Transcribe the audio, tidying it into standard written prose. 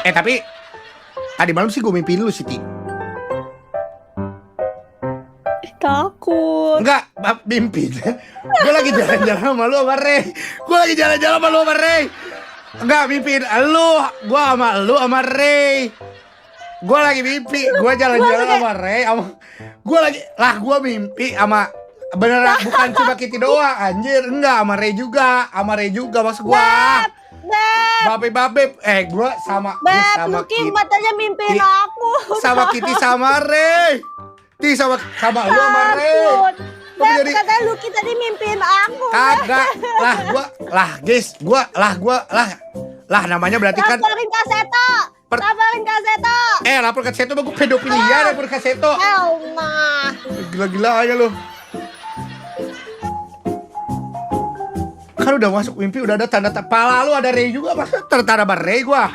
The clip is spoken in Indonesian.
Tapi tadi malam sih gue mimpiin lu Siti. Takut. Enggak, mimpi. Gue lagi jalan-jalan sama lu sama Rey. Gue lagi jalan-jalan sama lu sama Rey. Enggak, mimpiin lu. Gue sama lu sama Rey. Gue lagi mimpi. Gue jalan-jalan sama Rey. Gue mimpi sama beneran bukan cuma Kitty doang, anjir. Enggak, sama Rey juga. Sama Rey juga maksud gue. Babe. Gue sama Lu kimat aja mimpiin aku. sama Kitty sama Rey. Sama lu sama Rey. Beb, katanya Lucky tadi mimpiin aku. Kagak. Lah namanya berarti kan Laporin Kak Seto. Laporin Kak Seto. lapor ke Seto gue pedofilia lapor ke Seto. Elma. Gila-gila aja lu. Kan udah masuk mimpi udah ada tanda pala lu ada Rey juga masa tertanda Rey gua.